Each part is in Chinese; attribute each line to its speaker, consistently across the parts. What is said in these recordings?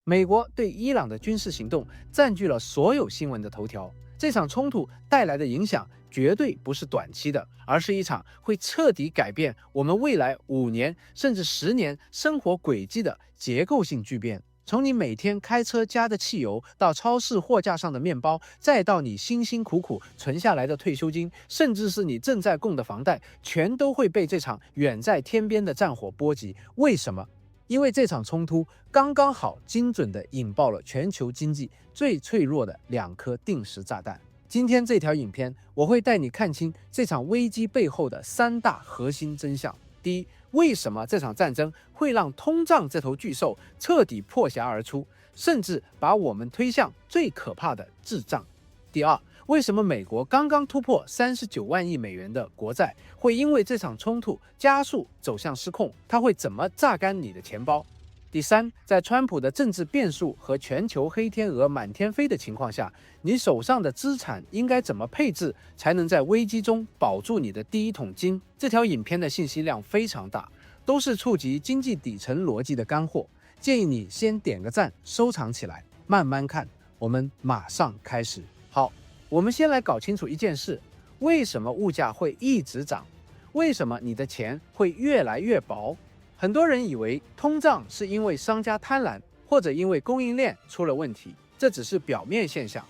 Speaker 1: 美国对伊朗的军事行动占据了所有新闻的头条。这场冲突带来的影响绝对不是短期的，而是一场会彻底改变我们未来5年甚至10年生活轨迹的结构性巨变。从你每天开车加的汽油，到超市货架上的面包，再到你辛辛苦苦存下来的退休金，甚至是你正在供的房贷，全都会被这场远在天边的战火波及。为什么？因为这场冲突刚刚好精准地引爆了全球经济最脆弱的2颗定时炸弹。今天这条影片，我会带你看清这场危机背后的3大核心真相。第一，为什么这场战争会让通胀这头巨兽彻底破匣而出，甚至把我们推向最可怕的滞胀？第二，为什么美国刚刚突破39万亿美元的国债，会因为这场冲突加速走向失控？它会怎么榨干你的钱包？第三，在川普的政治变数和全球黑天鹅满天飞的情况下，你手上的资产应该怎么配置，才能在危机中保住你的第一桶金？这条影片的信息量非常大，都是触及经济底层逻辑的干货，建议你先点个赞，收藏起来，慢慢看。我们马上开始。好，我们先来搞清楚一件事：为什么物价会一直涨？为什么你的钱会越来越薄？很多人以为通胀是因为商家贪婪，或者因为供应链出了问题，这只是表面现象。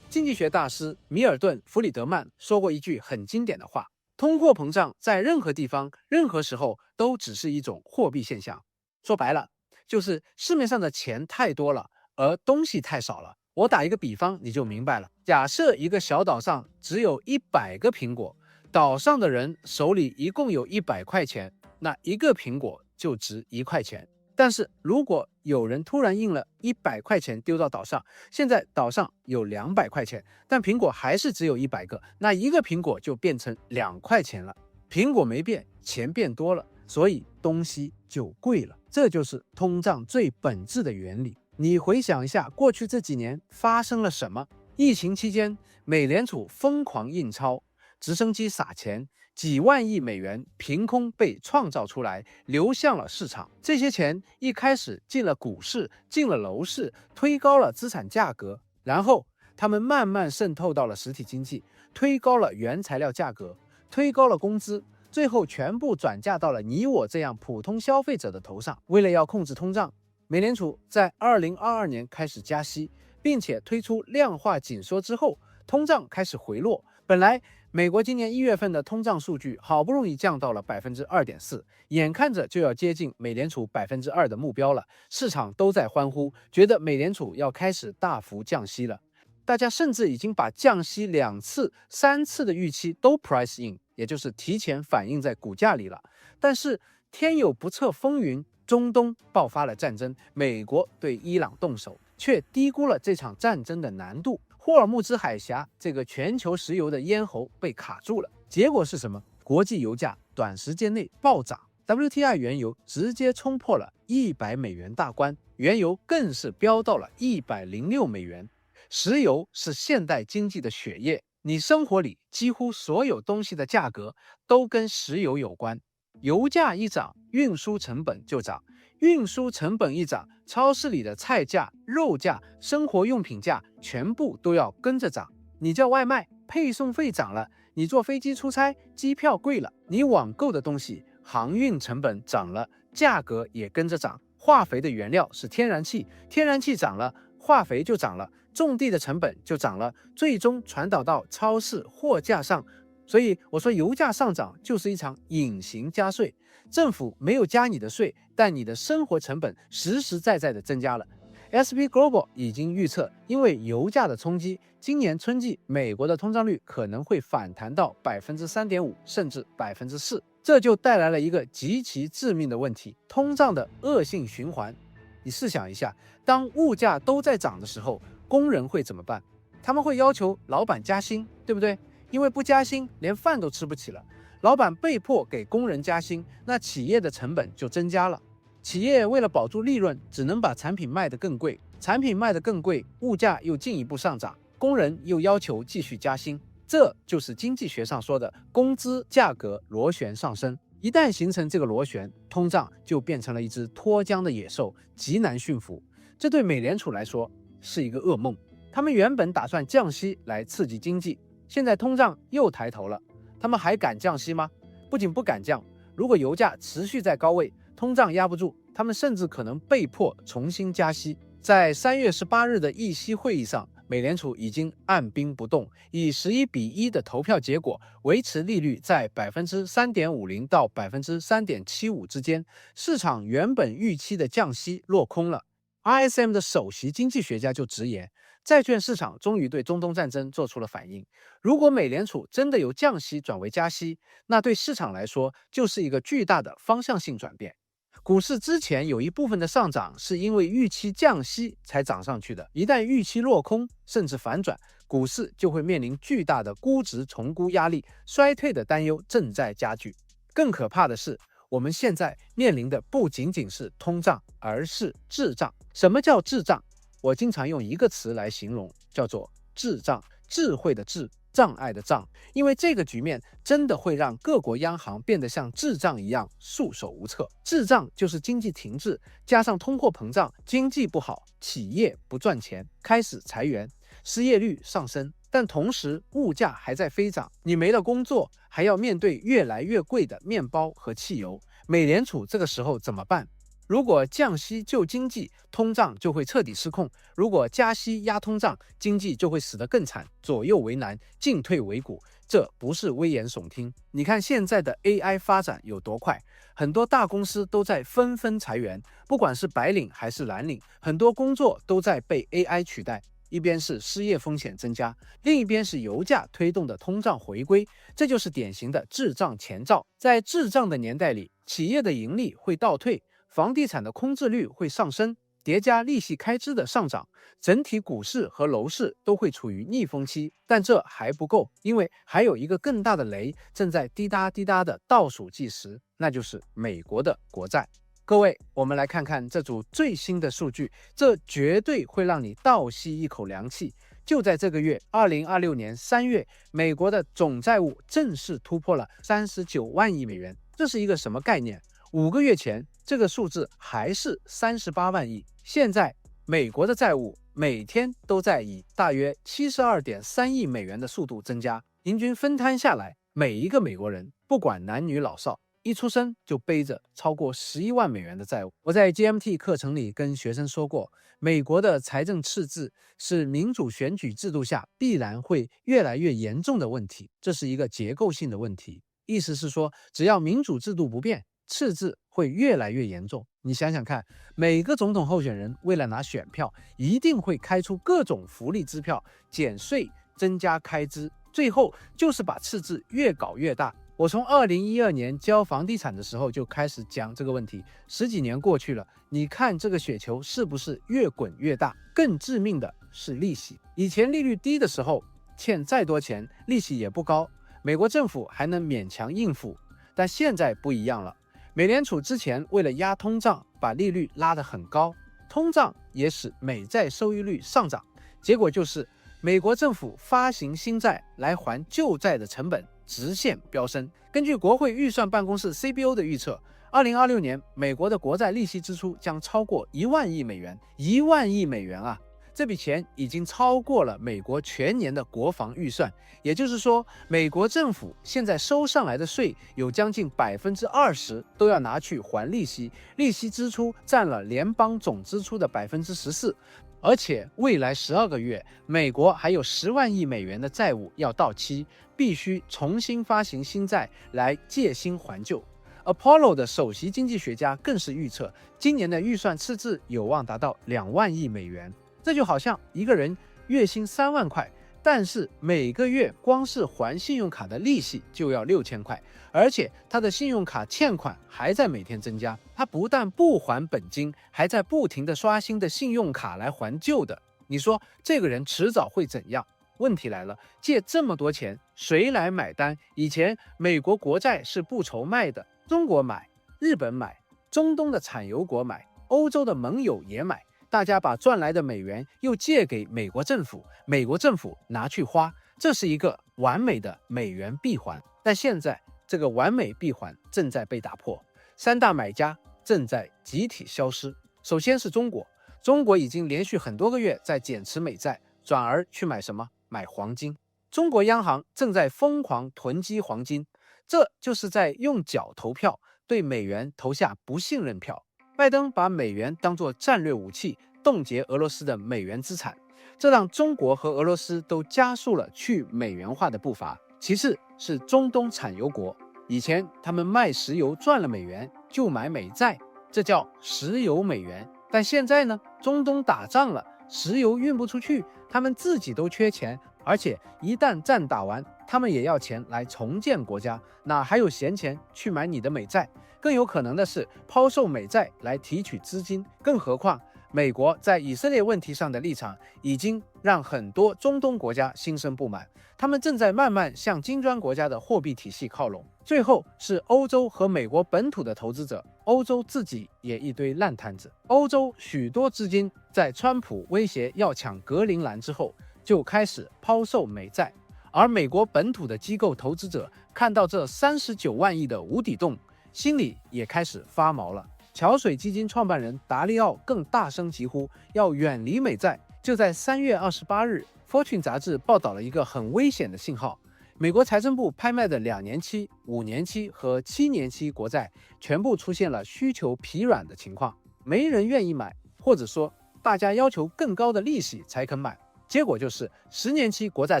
Speaker 1: 经济学大师米尔顿·弗里德曼说过一句很经典的话：通货膨胀在任何地方、任何时候都只是一种货币现象。说白了，就是市面上的钱太多了，而东西太少了。我打一个比方，你就明白了。假设一个小岛上只有100个苹果，岛上的人手里一共有100块钱，那一个苹果就值1块钱。但是如果有人突然印了100块钱丢到岛上，现在岛上有200块钱，但苹果还是只有100个，那一个苹果就变成2块钱了。苹果没变，钱变多了，所以东西就贵了。这就是通胀最本质的原理。你回想一下，过去这几年发生了什么？疫情期间，美联储疯狂印钞，直升机撒钱，几万亿美元凭空被创造出来，流向了市场。这些钱一开始进了股市，进了楼市，推高了资产价格，然后他们慢慢渗透到了实体经济，推高了原材料价格，推高了工资，最后全部转嫁到了你我这样普通消费者的头上。为了要控制通胀，美联储在2022年开始加息，并且推出量化紧缩之后，通胀开始回落。本来美国今年1月份的通胀数据好不容易降到了2.4%，眼看着就要接近美联储2%的目标了，市场都在欢呼，觉得美联储要开始大幅降息了。大家甚至已经把降息2次、3次的预期都 price in， 也就是提前反映在股价里了。但是天有不测风云，中东爆发了战争，美国对伊朗动手，却低估了这场战争的难度。霍尔木兹海峡这个全球石油的咽喉被卡住了，结果是什么？国际油价短时间内暴涨， WTI 原油直接冲破了100美元大关，原油更是飙到了106美元。石油是现代经济的血液，你生活里几乎所有东西的价格都跟石油有关。油价一涨，运输成本就涨，运输成本一涨，超市里的菜价、肉价、生活用品价全部都要跟着涨。你叫外卖，配送费涨了；你坐飞机出差，机票贵了；你网购的东西，航运成本涨了，价格也跟着涨。化肥的原料是天然气，天然气涨了，化肥就涨了，种地的成本就涨了，最终传导到超市货架上。所以我说，油价上涨就是一场隐形加税，政府没有加你的税，但你的生活成本实实在在的增加了。SP Global 已经预测，因为油价的冲击，今年春季美国的通胀率可能会反弹到3.5%，甚至4%，这就带来了一个极其致命的问题：通胀的恶性循环。你试想一下，当物价都在涨的时候，工人会怎么办？他们会要求老板加薪，对不对？因为不加薪，连饭都吃不起了。老板被迫给工人加薪，那企业的成本就增加了。企业为了保住利润，只能把产品卖得更贵，产品卖得更贵，物价又进一步上涨，工人又要求继续加薪，这就是经济学上说的工资价格螺旋上升。一旦形成这个螺旋，通胀就变成了一只脱缰的野兽，极难驯服。这对美联储来说是一个噩梦。他们原本打算降息来刺激经济，现在通胀又抬头了，他们还敢降息吗？不仅不敢降，如果油价持续在高位，通胀压不住，他们甚至可能被迫重新加息。在3月18日的议息会议上，美联储已经按兵不动，以11:1的投票结果维持利率在 3.50% 到 3.75% 之间。市场原本预期的降息落空了。RSM 的首席经济学家就直言，债券市场终于对中东战争做出了反应。如果美联储真的由降息转为加息，那对市场来说就是一个巨大的方向性转变。股市之前有一部分的上涨是因为预期降息才涨上去的，一旦预期落空甚至反转，股市就会面临巨大的估值重估压力，衰退的担忧正在加剧。更可怕的是，我们现在面临的不仅仅是通胀，而是滞胀。什么叫滞胀？我经常用一个词来形容，叫做智障，智慧的智，障碍的障。因为这个局面真的会让各国央行变得像智障一样束手无策。滞胀就是经济停滞，加上通货膨胀，经济不好，企业不赚钱，开始裁员，失业率上升，但同时物价还在飞涨，你没了工作，还要面对越来越贵的面包和汽油。美联储这个时候怎么办？如果降息救经济，通胀就会彻底失控；如果加息压通胀，经济就会死得更惨，左右为难，进退维谷。这不是危言耸听。你看现在的 AI 发展有多快，很多大公司都在纷纷裁员，不管是白领还是蓝领，很多工作都在被 AI 取代。一边是失业风险增加，另一边是油价推动的通胀回归，这就是典型的滞胀前兆。在滞胀的年代里，企业的盈利会倒退，房地产的空置率会上升，叠加利息开支的上涨，整体股市和楼市都会处于逆风期。但这还不够，因为还有一个更大的雷正在滴答滴答的倒数计时，那就是美国的国债。各位，我们来看看这组最新的数据，这绝对会让你倒吸一口凉气。就在这个月，2026年3月，美国的总债务正式突破了39万亿美元。这是一个什么概念？5个月前，这个数字还是38万亿。现在，美国的债务每天都在以大约72.3亿美元的速度增加，平均分摊下来，每一个美国人，不管男女老少，一出生就背着超过11万美元的债务。我在 GMT 课程里跟学生说过，美国的财政赤字是民主选举制度下必然会越来越严重的问题，这是一个结构性的问题。意思是说，只要民主制度不变，赤字会越来越严重。你想想看，每个总统候选人为了拿选票，一定会开出各种福利支票，减税，增加开支，最后就是把赤字越搞越大。我从2012年教房地产的时候就开始讲这个问题，10几年过去了，你看这个雪球是不是越滚越大？更致命的是利息。以前利率低的时候，欠再多钱，利息也不高，美国政府还能勉强应付。但现在不一样了，美联储之前为了压通胀，把利率拉得很高，通胀也使美债收益率上涨，结果就是美国政府发行新债来还旧债的成本直线飙升。根据国会预算办公室 CBO 的预测，2026年美国的国债利息支出将超过1万亿美元，1万亿美元啊！这笔钱已经超过了美国全年的国防预算，也就是说，美国政府现在收上来的税有将近20%都要拿去还利息，利息支出占了联邦总支出的14%。而且未来12个月，美国还有10万亿美元的债务要到期，必须重新发行新债来借新还旧。Apollo 的首席经济学家更是预测，今年的预算赤字有望达到2万亿美元。这就好像一个人月薪3万块，但是每个月光是还信用卡的利息就要6000块，而且他的信用卡欠款还在每天增加，他不但不还本金，还在不停的刷新的信用卡来还旧的。你说这个人迟早会怎样？问题来了，借这么多钱，谁来买单？以前美国国债是不愁卖的，中国买，日本买，中东的产油国买，欧洲的盟友也买，大家把赚来的美元又借给美国政府，美国政府拿去花，这是一个完美的美元闭环。但现在这个完美闭环正在被打破，3大买家正在集体消失。首先是中国，中国已经连续很多个月在减持美债，转而去买什么？买黄金。中国央行正在疯狂囤积黄金，这就是在用脚投票，对美元投下不信任票。拜登把美元当作战略武器，冻结俄罗斯的美元资产，这让中国和俄罗斯都加速了去美元化的步伐。其次是中东产油国，以前他们卖石油赚了美元就买美债，这叫石油美元。但现在呢，中东打仗了，石油运不出去，他们自己都缺钱，而且一旦战打完，他们也要钱来重建国家，哪还有闲钱去买你的美债？更有可能的是抛售美债来提取资金。更何况美国在以色列问题上的立场已经让很多中东国家心生不满，他们正在慢慢向金砖国家的货币体系靠拢。最后是欧洲和美国本土的投资者，欧洲自己也一堆烂摊子。欧洲许多资金在川普威胁要抢格陵兰之后，就开始抛售美债，而美国本土的机构投资者看到这39万亿的无底洞，心里也开始发毛了。桥水基金创办人达利奥更大声疾呼要远离美债。就在3月28日， Fortune 杂志报道了一个很危险的信号，美国财政部拍卖的2年期、5年期和7年期国债全部出现了需求疲软的情况，没人愿意买，或者说大家要求更高的利息才肯买。结果就是10年期国债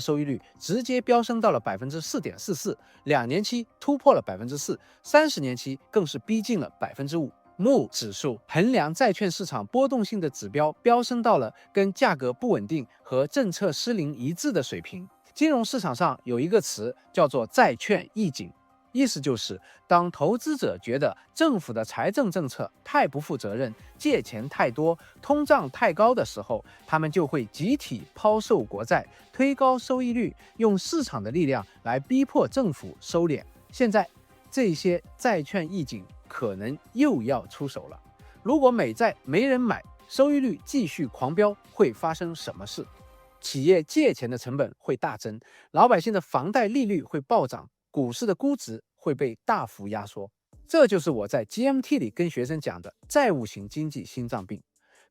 Speaker 1: 收益率直接飙升到了 4.44%，2年期突破了 4%，30年期更是逼近了 5%。MOVE 指数衡量债券市场波动性的指标飙升到了跟价格不稳定和政策失灵一致的水平。金融市场上有一个词叫做债券意境，意思就是当投资者觉得政府的财政政策太不负责任，借钱太多，通胀太高的时候，他们就会集体抛售国债，推高收益率，用市场的力量来逼迫政府收敛。现在这些债券意境可能又要出手了。如果美债没人买，收益率继续狂飙，会发生什么事？企业借钱的成本会大增，老百姓的房贷利率会暴涨，股市的估值会被大幅压缩。这就是我在 GMT 里跟学生讲的债务型经济心脏病。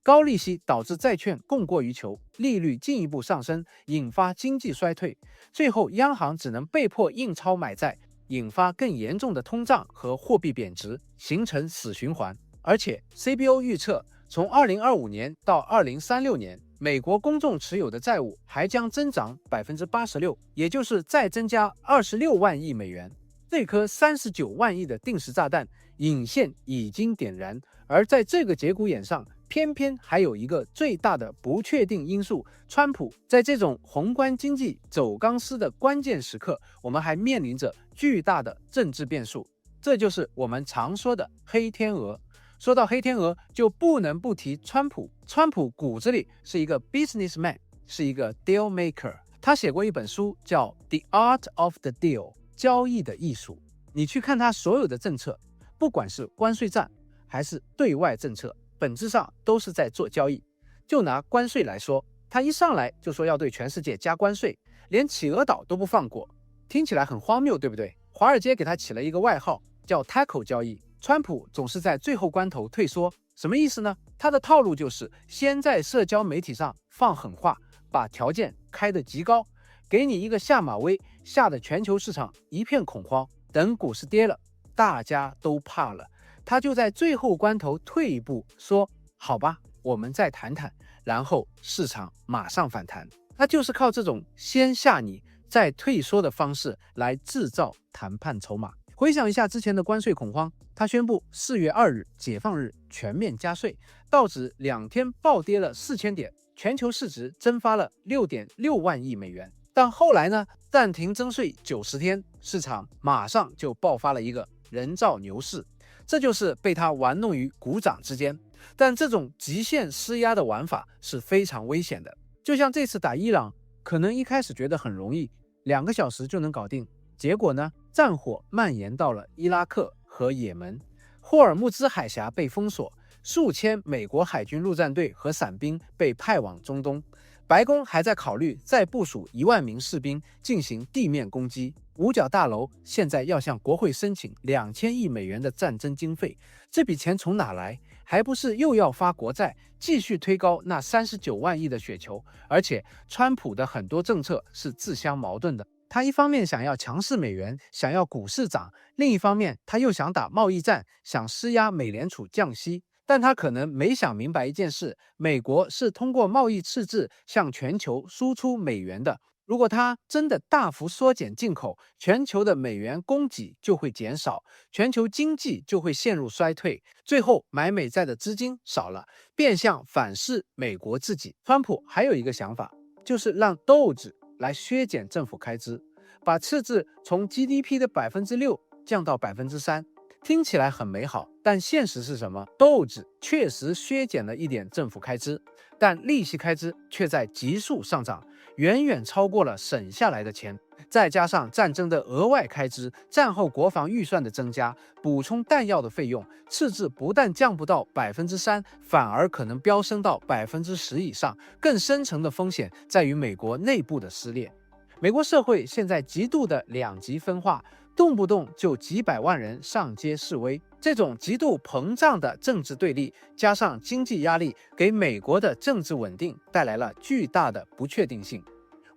Speaker 1: 高利息导致债券供过于求，利率进一步上升，引发经济衰退，最后央行只能被迫印钞买债，引发更严重的通胀和货币贬值，形成死循环。而且 CBO 预测，从2025年到2036年，美国公众持有的债务还将增长 86%， 也就是再增加26万亿美元。这颗39万亿的定时炸弹引线已经点燃，而在这个节骨眼上，偏偏还有一个最大的不确定因素，川普。在这种宏观经济走钢丝的关键时刻，我们还面临着巨大的政治变数，这就是我们常说的黑天鹅。说到黑天鹅，就不能不提川普。川普骨子里是一个 businessman， 是一个 deal maker。他写过一本书叫 The Art of the Deal， 交易的艺术。你去看他所有的政策，不管是关税战还是对外政策，本质上都是在做交易。就拿关税来说，他一上来就说要对全世界加关税，连企鹅岛都不放过，听起来很荒谬，对不对？华尔街给他起了一个外号叫 tackle 交易。川普总是在最后关头退缩，什么意思呢？他的套路就是先在社交媒体上放狠话，把条件开得极高，给你一个下马威，吓得全球市场一片恐慌。等股市跌了，大家都怕了，他就在最后关头退一步，说好吧，我们再谈谈，然后市场马上反弹。他就是靠这种先吓你再退缩的方式来制造谈判筹码。回想一下之前的关税恐慌，他宣布4月2日解放日全面加税，道指2天暴跌了4000点，全球市值蒸发了 6.6万亿美元。但后来呢，暂停征税90天，市场马上就爆发了一个人造牛市，这就是被他玩弄于股掌之间。但这种极限施压的玩法是非常危险的，就像这次打伊朗，可能一开始觉得很容易，2个小时就能搞定，结果呢，战火蔓延到了伊拉克和也门，霍尔木兹海峡被封锁，数千美国海军陆战队和伞兵被派往中东，白宫还在考虑再部署1万名士兵进行地面攻击，五角大楼现在要向国会申请2000亿美元的战争经费，这笔钱从哪来？还不是又要发国债，继续推高那39万亿的雪球？而且，川普的很多政策是自相矛盾的。他一方面想要强势美元，想要股市涨，另一方面他又想打贸易战，想施压美联储降息。但他可能没想明白一件事：美国是通过贸易赤字向全球输出美元的。如果他真的大幅缩减进口，全球的美元供给就会减少，全球经济就会陷入衰退，最后买美债的资金少了，变相反噬美国自己。川普还有一个想法，就是让 Doge 来削减政府开支，把赤字从 GDP 的6%降到3%。听起来很美好，但现实是什么？Doge 确实削减了一点政府开支，但利息开支却在急速上涨，远远超过了省下来的钱。再加上战争的额外开支，战后国防预算的增加，补充弹药的费用，赤字不但降不到3%，反而可能飙升到10%以上。更深层的风险在于美国内部的撕裂。美国社会现在极度的两极分化，动不动就几百万人上街示威，这种极度膨胀的政治对立，加上经济压力，给美国的政治稳定带来了巨大的不确定性。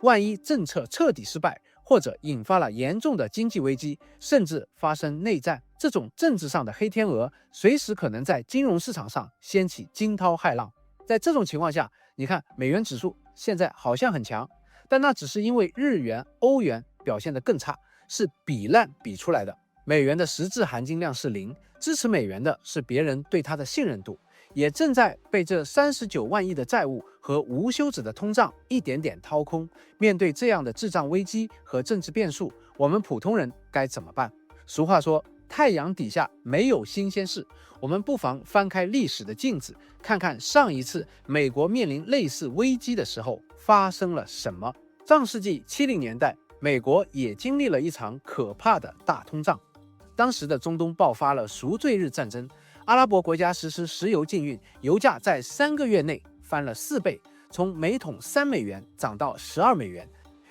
Speaker 1: 万一政策彻底失败，或者引发了严重的经济危机，甚至发生内战，这种政治上的黑天鹅，随时可能在金融市场上掀起惊涛骇浪。在这种情况下，你看美元指数现在好像很强，但那只是因为日元、欧元表现得更差，是比烂比出来的。美元的实质含金量是0，支持美元的是别人对它的信任度，也正在被这39万亿的债务和无休止的通胀一点点掏空。面对这样的滞胀危机和政治变数，我们普通人该怎么办？俗话说，太阳底下没有新鲜事，我们不妨翻开历史的镜子，看看上一次美国面临类似危机的时候发生了什么。上世纪70年代，美国也经历了一场可怕的大通胀。当时的中东爆发了赎罪日战争，阿拉伯国家实施石油禁运，油价在3个月内翻了4倍，从每桶3美元涨到12美元。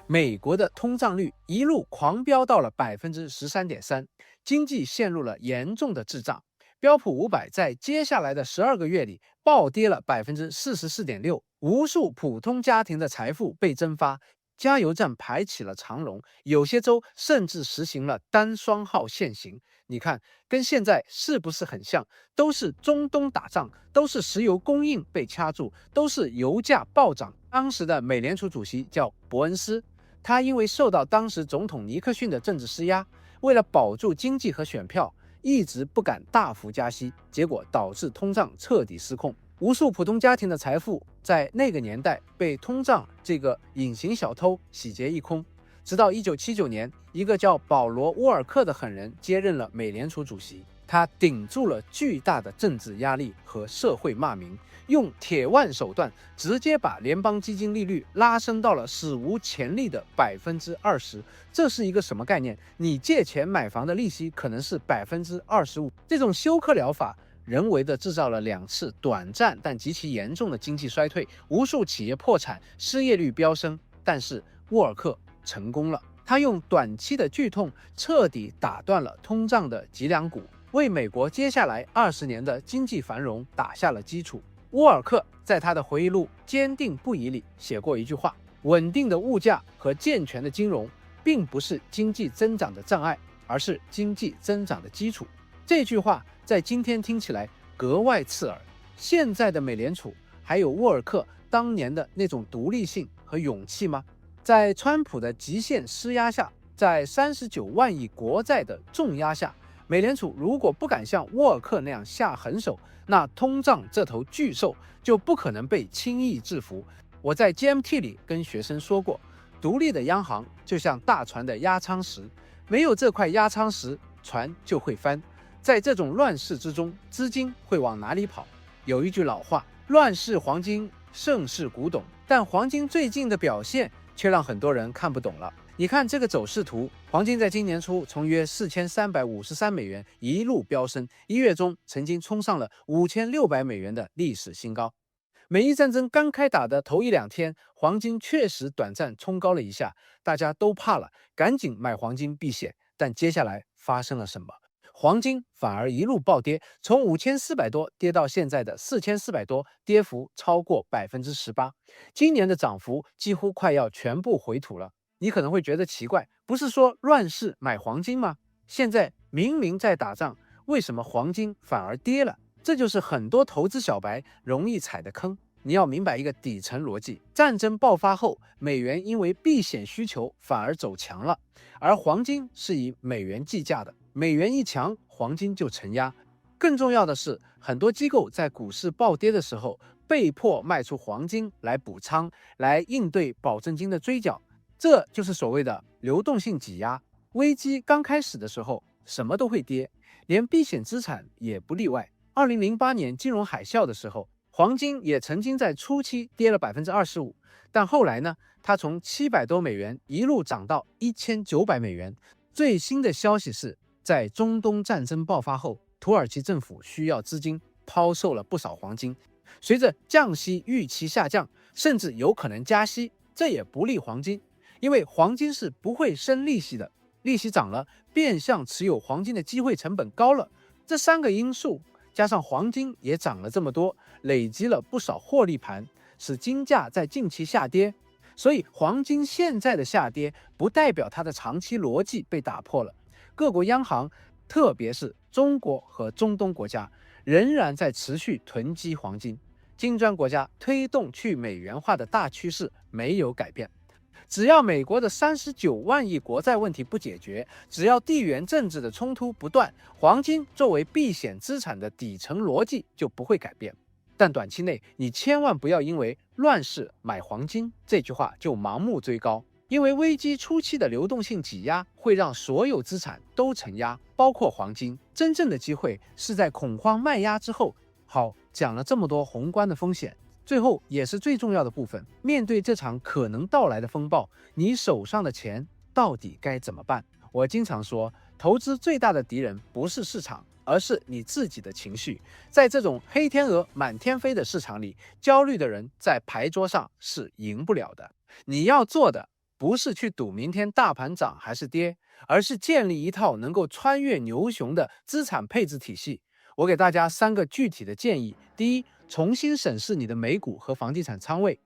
Speaker 1: 美国的通胀率一路狂飙到了13.3%，经济陷入了严重的滞胀。标普500在接下来的12个月里暴跌了44.6%，无数普通家庭的财富被蒸发，加油站排起了长龙，有些州甚至实行了单双号限行。你看，跟现在是不是很像？都是中东打仗，都是石油供应被掐住，都是油价暴涨。当时的美联储主席叫伯恩斯，他因为受到当时总统尼克逊的政治施压，为了保住经济和选票，一直不敢大幅加息，结果导致通胀彻底失控。无数普通家庭的财富在那个年代被通胀这个隐形小偷洗劫一空。直到1979年，一个叫保罗·沃尔克的狠人接任了美联储主席，他顶住了巨大的政治压力和社会骂名，用铁腕手段直接把联邦基金利率拉升到了史无前例的20%。这是一个什么概念？你借钱买房的利息可能是25%。这种休克疗法人为的制造了2次短暂但极其严重的经济衰退，无数企业破产，失业率飙升。但是沃尔克成功了，他用短期的剧痛彻底打断了通胀的脊梁骨，为美国接下来20年的经济繁荣打下了基础。沃尔克在他的回忆录《坚定不移》里写过一句话：稳定的物价和健全的金融并不是经济增长的障碍，而是经济增长的基础。这句话在今天听起来格外刺耳。现在的美联储还有沃尔克当年的那种独立性和勇气吗？在川普的极限施压下，在39万亿国债的重压下，美联储如果不敢像沃尔克那样下狠手，那通胀这头巨兽就不可能被轻易制服。我在 GMT 里跟学生说过，独立的央行就像大船的压舱石，没有这块压舱石，船就会翻。在这种乱世之中，资金会往哪里跑？有一句老话，乱世黄金，盛世古董，但黄金最近的表现却让很多人看不懂了。你看这个走势图，黄金在今年初从约4353美元一路飙升，1月中曾经冲上了5600美元的历史新高。美伊战争刚开打的头1-2天，黄金确实短暂冲高了一下，大家都怕了，赶紧买黄金避险。但接下来发生了什么？黄金反而一路暴跌，从5400多跌到现在的4400多，跌幅超过18%。今年的涨幅几乎快要全部回吐了。你可能会觉得奇怪，不是说乱世买黄金吗？现在明明在打仗，为什么黄金反而跌了？这就是很多投资小白容易踩的坑。你要明白一个底层逻辑：战争爆发后，美元因为避险需求反而走强了，而黄金是以美元计价的，美元一强，黄金就承压。更重要的是，很多机构在股市暴跌的时候，被迫卖出黄金来补仓，来应对保证金的追缴，这就是所谓的流动性挤压。危机刚开始的时候，什么都会跌，连避险资产也不例外。2008年金融海啸的时候，黄金也曾经在初期跌了25%，但后来呢，它从700多美元一路涨到1900美元。最新的消息是，在中东战争爆发后，土耳其政府需要资金，抛售了不少黄金。随着降息预期下降，甚至有可能加息，这也不利黄金，因为黄金是不会生利息的，利息涨了，变相持有黄金的机会成本高了。这三个因素加上黄金也涨了这么多，累积了不少获利盘，使金价在近期下跌。所以黄金现在的下跌不代表它的长期逻辑被打破了。各国央行，特别是中国和中东国家，仍然在持续囤积黄金。金砖国家推动去美元化的大趋势没有改变。只要美国的39万亿国债问题不解决，只要地缘政治的冲突不断，黄金作为避险资产的底层逻辑就不会改变。但短期内，你千万不要因为乱世买黄金这句话就盲目追高，因为危机初期的流动性挤压会让所有资产都承压，包括黄金。真正的机会是在恐慌卖压之后。好，讲了这么多宏观的风险，最后也是最重要的部分，面对这场可能到来的风暴，你手上的钱到底该怎么办？我经常说，投资最大的敌人不是市场，而是你自己的情绪。在这种黑天鹅满天飞的市场里，焦虑的人在牌桌上是赢不了的。你要做的不是去赌明天大盘涨还是跌，而是建立一套能够穿越牛熊的资产配置体系。我给大家3个具体的建议。第一，重新审视你的美股和房地产仓位。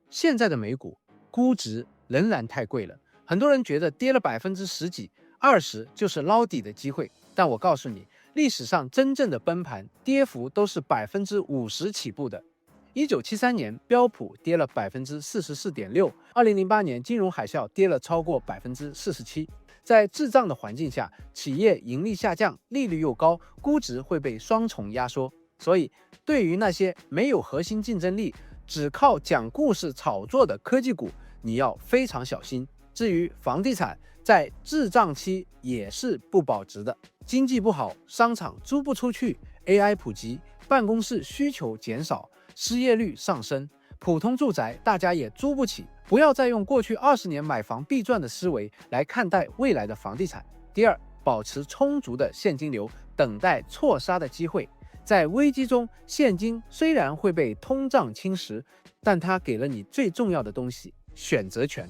Speaker 1: 现在的美股估值仍然太贵了，很多人觉得跌了10几、20%就是捞底的机会，但我告诉你，历史上真正的崩盘跌幅都是50%起步的。1973年标普跌了44.6%，2008年金融海啸跌了超过47%。在滞胀的环境下，企业盈利下降，利率又高，估值会被双重压缩。所以，对于那些没有核心竞争力、只靠讲故事炒作的科技股，你要非常小心。至于房地产，在滞胀期也是不保值的。经济不好，商场租不出去 ，AI 普及，办公室需求减少，失业率上升，普通住宅大家也租不起。不要再用过去20年买房必赚的思维来看待未来的房地产。第二，保持充足的现金流，等待错杀的机会。在危机中，现金虽然会被通胀侵蚀，但它给了你最重要的东西——选择权。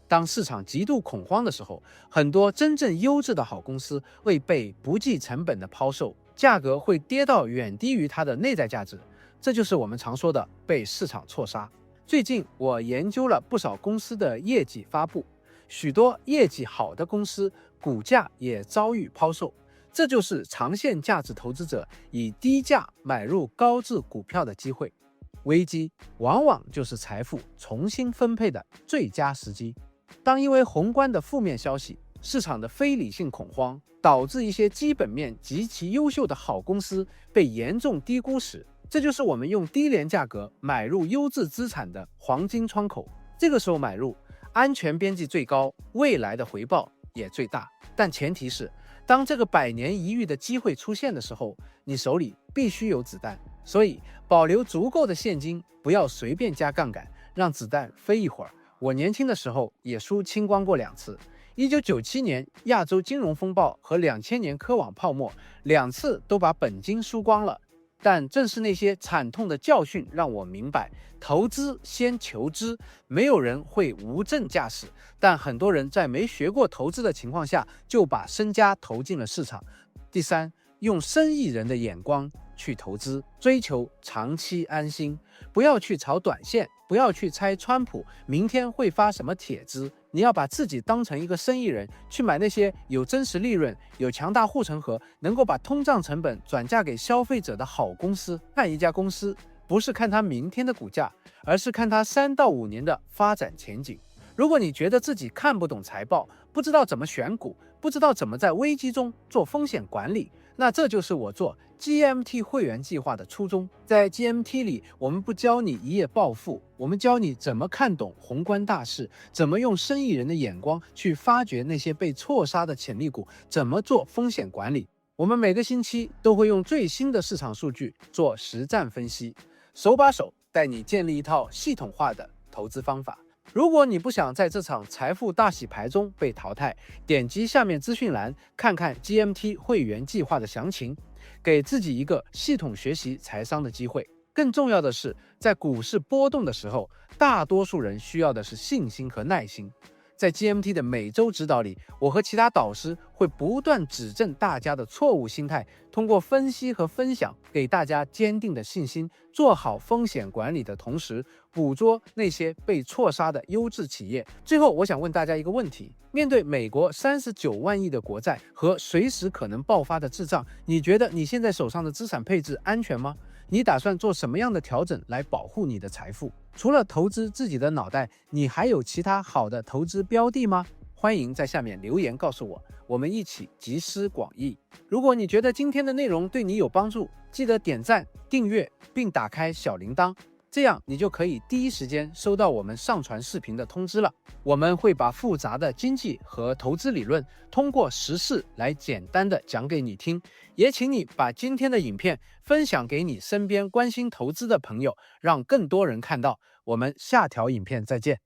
Speaker 1: 当市场极度恐慌的时候，很多真正优质的好公司会被不计成本的抛售，价格会跌到远低于它的内在价值。这就是我们常说的被市场错杀。最近我研究了不少公司的业绩发布，许多业绩好的公司股价也遭遇抛售，这就是长线价值投资者以低价买入高质股票的机会。危机往往就是财富重新分配的最佳时机。当因为宏观的负面消息、市场的非理性恐慌，导致一些基本面极其优秀的好公司被严重低估时，这就是我们用低廉价格买入优质资产的黄金窗口。这个时候买入，安全边际最高，未来的回报也最大。但前提是，当这个100年一遇的机会出现的时候，你手里必须有子弹。所以保留足够的现金，不要随便加杠杆，让子弹飞一会儿。我年轻的时候也输清光过2次，1997年亚洲金融风暴和2000年科网泡沫，2次都把本金输光了。但正是那些惨痛的教训让我明白，投资先求知，没有人会无证驾驶，但很多人在没学过投资的情况下就把身家投进了市场，第三，用生意人的眼光去投资，追求长期安心，不要去炒短线，不要去猜川普明天会发什么帖子。你要把自己当成一个生意人，去买那些有真实利润、有强大护城河，能够把通胀成本转嫁给消费者的好公司。看一家公司，不是看它明天的股价，而是看它3到5年的发展前景。如果你觉得自己看不懂财报，不知道怎么选股，不知道怎么在危机中做风险管理，那这就是我做 GMT 会员计划的初衷。在 GMT 里，我们不教你一夜暴富，我们教你怎么看懂宏观大势，怎么用生意人的眼光去发掘那些被错杀的潜力股，怎么做风险管理。我们每个星期都会用最新的市场数据做实战分析，手把手带你建立一套系统化的投资方法。如果你不想在这场财富大洗牌中被淘汰，点击下面资讯栏看看 GMT 会员计划的详情，给自己一个系统学习财商的机会。更重要的是，在股市波动的时候，大多数人需要的是信心和耐心。在 GMT 的每周指导里，我和其他导师会不断指正大家的错误心态，通过分析和分享，给大家坚定的信心，做好风险管理的同时，捕捉那些被错杀的优质企业。最后，我想问大家一个问题：面对美国39万亿的国债和随时可能爆发的滞胀，你觉得你现在手上的资产配置安全吗？你打算做什么样的调整来保护你的财富？除了投资自己的脑袋，你还有其他好的投资标的吗？欢迎在下面留言告诉我，我们一起集思广益。如果你觉得今天的内容对你有帮助，记得点赞、订阅并打开小铃铛，这样你就可以第一时间收到我们上传视频的通知了。我们会把复杂的经济和投资理论通过实事来简单的讲给你听，也请你把今天的影片分享给你身边关心投资的朋友，让更多人看到。我们下条影片再见。